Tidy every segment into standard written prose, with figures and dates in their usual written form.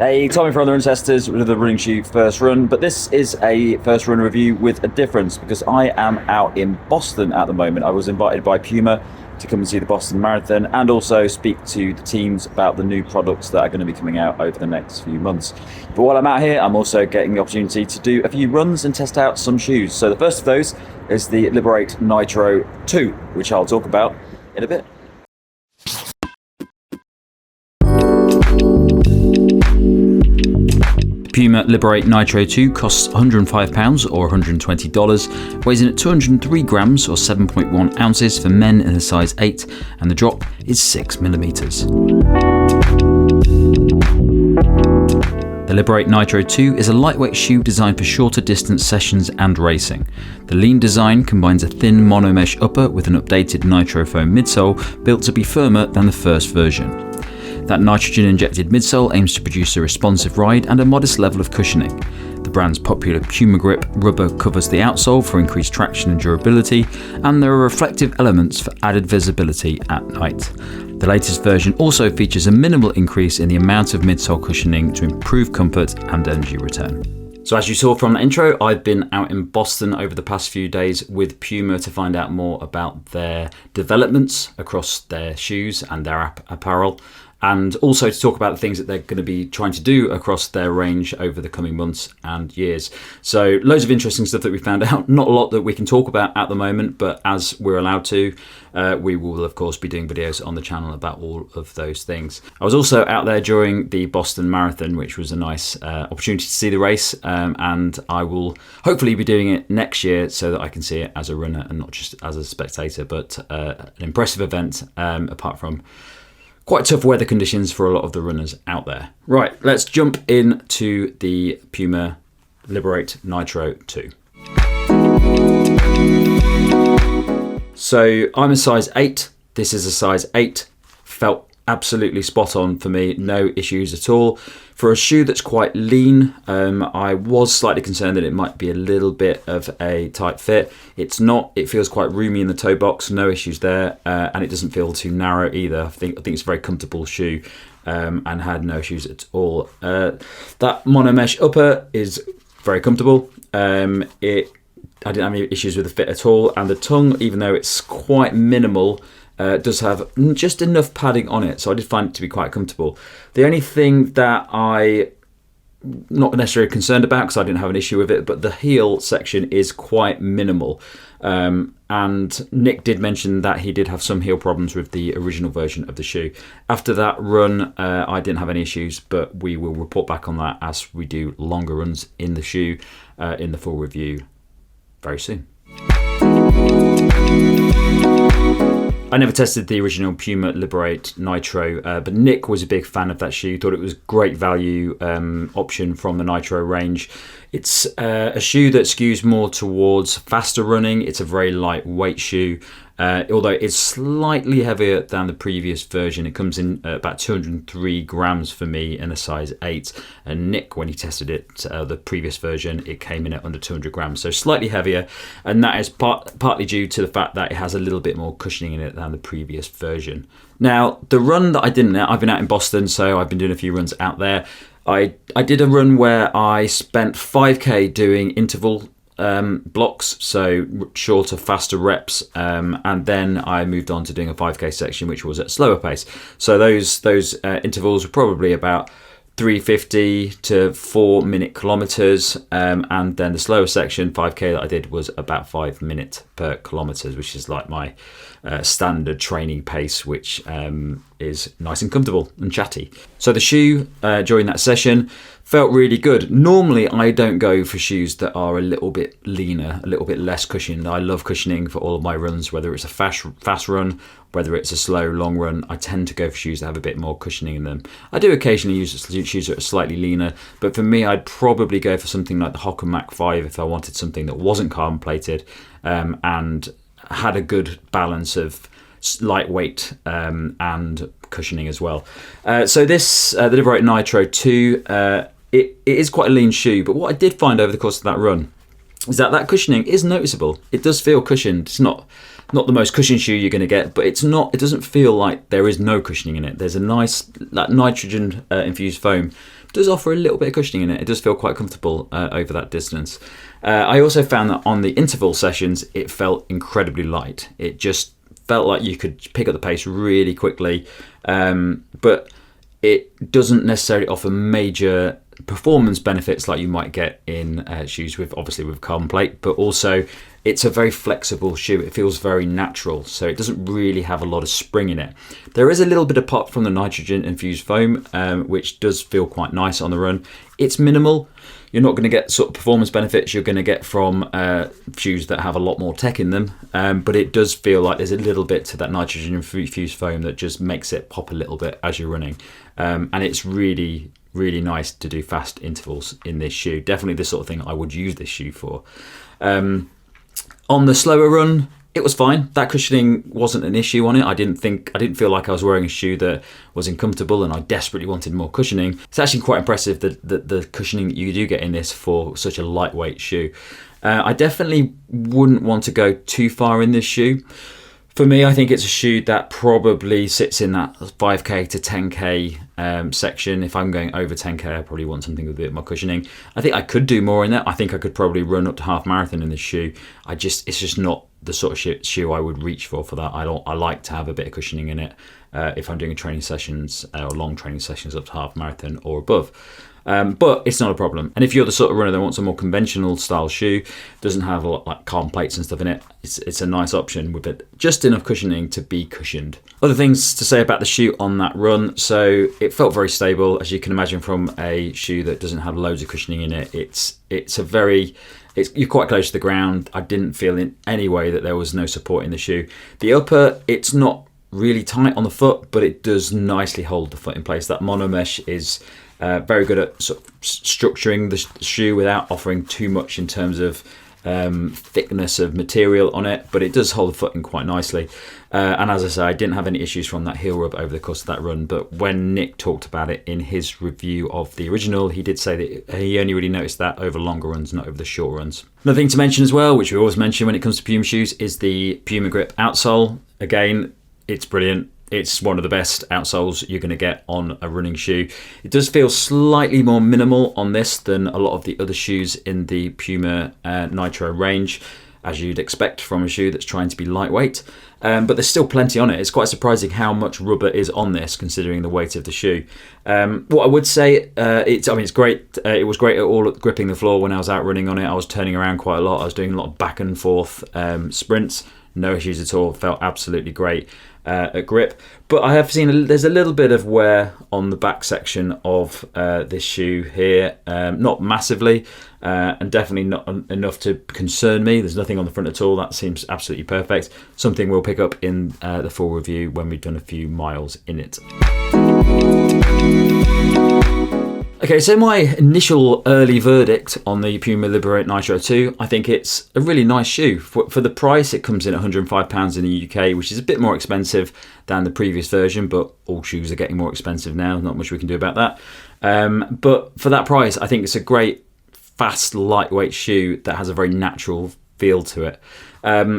Hey, Tommy from the Run Testers with the running shoe first run, but this is a first run review with a difference because I am out in Boston at the moment. I was invited by Puma to come and see the Boston Marathon and also speak to the teams about the new products that are going to be coming out over the next few months. But while I'm out here, I'm also getting the opportunity to do a few runs and test out some shoes. So the first of those is the Liberate Nitro 2, which I'll talk about in a bit. Puma Liberate Nitro 2 costs £105 or $120, weighs in at 203 grams or 7.1 ounces for men in a size 8, and the drop is 6mm. The Liberate Nitro 2 is a lightweight shoe designed for shorter distance sessions and racing. The lean design combines a thin monomesh upper with an updated nitro foam midsole built to be firmer than the first version. That nitrogen-injected midsole aims to produce a responsive ride and a modest level of cushioning. The brand's popular PUMAGRIP rubber covers the outsole for increased traction and durability, and there are reflective elements for added visibility at night. The latest version also features a minimal increase in the amount of midsole cushioning to improve comfort and energy return. So as you saw from the intro, I've been out in Boston over the past few days with Puma to find out more about their developments across their shoes and their apparel, and also to talk about the things that they're going to be trying to do across their range over the coming months and years. So loads of interesting stuff that we found out. Not a lot that we can talk about at the moment, but as we're allowed to, we will of course be doing videos on the channel about all of those things. I was also out there during the Boston Marathon, which was a nice opportunity to see the race, and I will hopefully be doing it next year so that I can see it as a runner and not just as a spectator. But an impressive event, apart from quite tough weather conditions for a lot of the runners out there. Right, let's jump into the Puma Liberate Nitro 2. So I'm a size 8, this is a size 8, felt absolutely spot on for me, no issues at all. For a shoe that's quite lean, I was slightly concerned that it might be a little bit of a tight fit. It's not, it feels quite roomy in the toe box, no issues there, and it doesn't feel too narrow either. I think it's a very comfortable shoe and had no issues at all. That monomesh upper is very comfortable. I didn't have any issues with the fit at all, and the tongue, even though it's quite minimal, does have just enough padding on it, so I did find it to be quite comfortable. The only thing that I'm not necessarily concerned about, because I didn't have an issue with it, but the heel section is quite minimal. And Nick did mention that he did have some heel problems with the original version of the shoe. After that run, I didn't have any issues, but we will report back on that as we do longer runs in the shoe in the full review very soon. I never tested the original Puma Liberate Nitro, but Nick was a big fan of that shoe, thought it was a great value option from the Nitro range. It's a shoe that skews more towards faster running. It's a very lightweight shoe, although it's slightly heavier than the previous version. It comes in about 203 grams for me in a size 8. And Nick, when he tested it, the previous version, it came in at under 200 grams. So slightly heavier. And that is partly due to the fact that it has a little bit more cushioning in it than the previous version. Now, the run that I've been out in Boston, so I've been doing a few runs out there. I did a run where I spent 5k doing interval blocks, so shorter, faster reps, and then I moved on to doing a 5k section, which was at slower pace. So those intervals were probably about 350 to 4 minute kilometers, and then the slower section 5k that I did was about 5 minutes per kilometers, which is like my standard training pace, which is nice and comfortable and chatty. So the shoe during that session felt really good. Normally I don't go for shoes that are a little bit leaner, a little bit less cushioned. I love cushioning for all of my runs, whether it's a fast run, whether it's a slow long run. I tend to go for shoes that have a bit more cushioning in them. I do occasionally use shoes that are slightly leaner, but for me I'd probably go for something like the Hoka Mach 5 if I wanted something that wasn't carbon plated and had a good balance of lightweight and cushioning as well. So this, the Liberate Nitro 2, it is quite a lean shoe, but what I did find over the course of that run is that cushioning is noticeable. It does feel cushioned. It's not not the most cushioned shoe you're going to get, but it doesn't feel like there is no cushioning in it. There's a nice, that nitrogen infused foam does offer a little bit of cushioning in it. It does feel quite comfortable over that distance. I also found that on the interval sessions, it felt incredibly light. It just felt like you could pick up the pace really quickly, but it doesn't necessarily offer major performance benefits like you might get in shoes with carbon plate, but also it's a very flexible shoe. It feels very natural, so it doesn't really have a lot of spring in it. There is a little bit of pop from the nitrogen infused foam, which does feel quite nice on the run. It's minimal. You're not going to get sort of performance benefits you're going to get from shoes that have a lot more tech in them, but it does feel like there's a little bit to that nitrogen infused foam that just makes it pop a little bit as you're running, and it's really, really nice to do fast intervals in this shoe. Definitely the sort of thing I would use this shoe for. On the slower run, it was fine. That cushioning wasn't an issue on it. I didn't feel like I was wearing a shoe that was uncomfortable and I desperately wanted more cushioning. It's actually quite impressive that the cushioning that you do get in this for such a lightweight shoe. I definitely wouldn't want to go too far in this shoe. For me, I think it's a shoe that probably sits in that 5k to 10k section. If I'm going over 10k, I probably want something with a bit more cushioning. I think I could do more in that. I think I could probably run up to half marathon in this shoe. It's just not the sort of shoe I would reach for that. I like to have a bit of cushioning in it if I'm doing training sessions or long training sessions up to half marathon or above. But it's not a problem. And if you're the sort of runner that wants a more conventional style shoe, doesn't have a lot like carbon plates and stuff in it, it's a nice option with it, just enough cushioning to be cushioned. Other things to say about the shoe on that run. So it felt very stable, as you can imagine from a shoe that doesn't have loads of cushioning in it. You're quite close to the ground. I didn't feel in any way that there was no support in the shoe. The upper, it's not really tight on the foot, but it does nicely hold the foot in place. That mono mesh is very good at sort of structuring the shoe without offering too much in terms of thickness of material on it, but it does hold the foot in quite nicely. And as I say, I didn't have any issues from that heel rub over the course of that run, but when Nick talked about it in his review of the original, he did say that he only really noticed that over longer runs, not over the short runs. Another thing to mention as well, which we always mention when it comes to Puma shoes, is the PUMAGRIP outsole. Again, it's brilliant. It's one of the best outsoles you're going to get on a running shoe. It does feel slightly more minimal on this than a lot of the other shoes in the Puma Nitro range, as you'd expect from a shoe that's trying to be lightweight. But there's still plenty on it. It's quite surprising how much rubber is on this, considering the weight of the shoe. What I would say, it's great. It was great at all at gripping the floor when I was out running on it. I was turning around quite a lot. I was doing a lot of back and forth sprints. No issues at all. Felt absolutely great at grip. But I have seen there's a little bit of wear on the back section of this shoe here. Not massively, and definitely not enough to concern me. There's nothing on the front at all. That seems absolutely perfect. Something we'll pick up in the full review when we've done a few miles in it. Okay, so my initial early verdict on the Puma Liberate Nitro 2, I think it's a really nice shoe. For the price, it comes in at £105 in the UK, which is a bit more expensive than the previous version, but all shoes are getting more expensive now. Not much we can do about that. But for that price, I think it's a great, fast, lightweight shoe that has a very natural feel to it.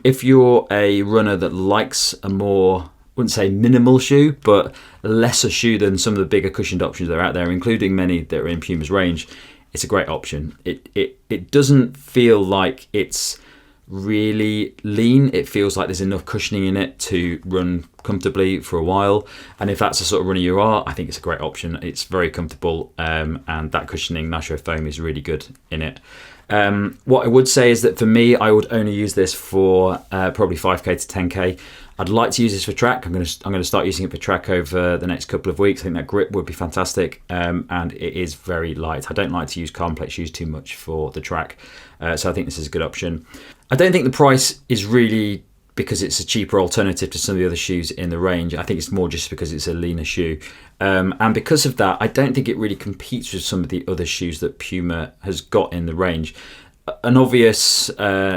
If you're a runner that likes a more, wouldn't say minimal shoe, but lesser shoe than some of the bigger cushioned options that are out there, including many that are in Puma's range, it's a great option. It doesn't feel like it's really lean. It feels like there's enough cushioning in it to run comfortably for a while. And if that's the sort of runner you are, I think it's a great option. It's very comfortable, and that cushioning nitro foam is really good in it. What I would say is that for me, I would only use this for probably 5k to 10k. I'd like to use this for track. I'm going to start using it for track over the next couple of weeks. I think that grip would be fantastic, and it is very light. I don't like to use carbon plate shoes too much for the track, so I think this is a good option. I don't think the price is really because it's a cheaper alternative to some of the other shoes in the range. I think it's more just because it's a leaner shoe, and because of that, I don't think it really competes with some of the other shoes that Puma has got in the range. An obvious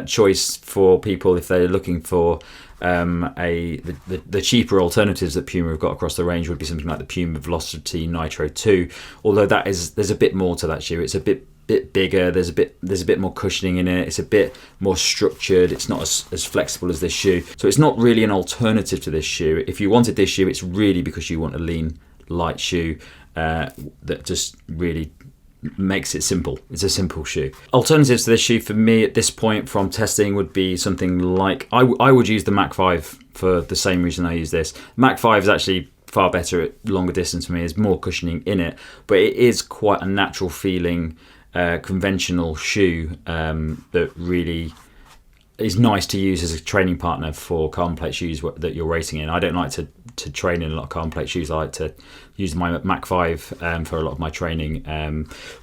choice for people if they're looking for the cheaper alternatives that Puma have got across the range would be something like the Puma Velocity Nitro 2, although there's a bit more to that shoe. It's a bit bit bigger. There's a bit more cushioning in it. It's a bit more structured. It's not as flexible as this shoe. So it's not really an alternative to this shoe. If you wanted this shoe, it's really because you want a lean, light shoe that just really makes it simple. It's a simple shoe. Alternatives to this shoe for me at this point from testing would be something like, I would use the Mach 5 for the same reason I use this. Mach 5 is actually far better at longer distance for me. There's more cushioning in it, but it is quite a natural feeling conventional shoe that really is nice to use as a training partner for carbon plate shoes that you're racing in. I don't like to train in a lot of carbon plate shoes. I like to use my Mach 5 for a lot of my training,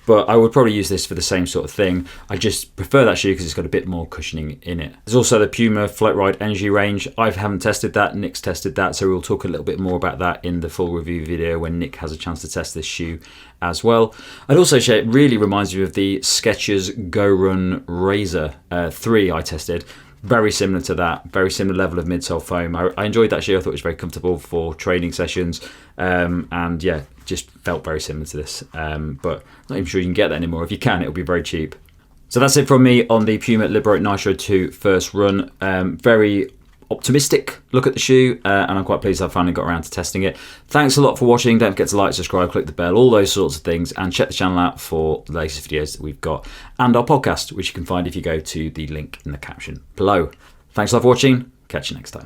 but I would probably use this for the same sort of thing. I just prefer that shoe because it's got a bit more cushioning in it. There's also the Puma Float Ride Energy range. I haven't tested that. Nick's tested that, so we'll talk a little bit more about that in the full review video when Nick has a chance to test this shoe as well. I'd also say it really reminds me of the Skechers Go Run Razor 3 I tested. Very similar to that, very similar level of midsole foam. I enjoyed that shoe. I thought it was very comfortable for training sessions, and yeah, just felt very similar to this. But I'm not even sure you can get that anymore. If you can, it'll be very cheap. So that's it from me on the Puma Liberate Nitro 2 first run. Very optimistic look at the shoe, and I'm quite pleased I finally got around to testing it. Thanks a lot for watching. Don't forget to like, subscribe, click the bell, all those sorts of things, and check the channel out for the latest videos that we've got and our podcast, which you can find if you go to the link in the caption below. Thanks a lot for watching. Catch you next time.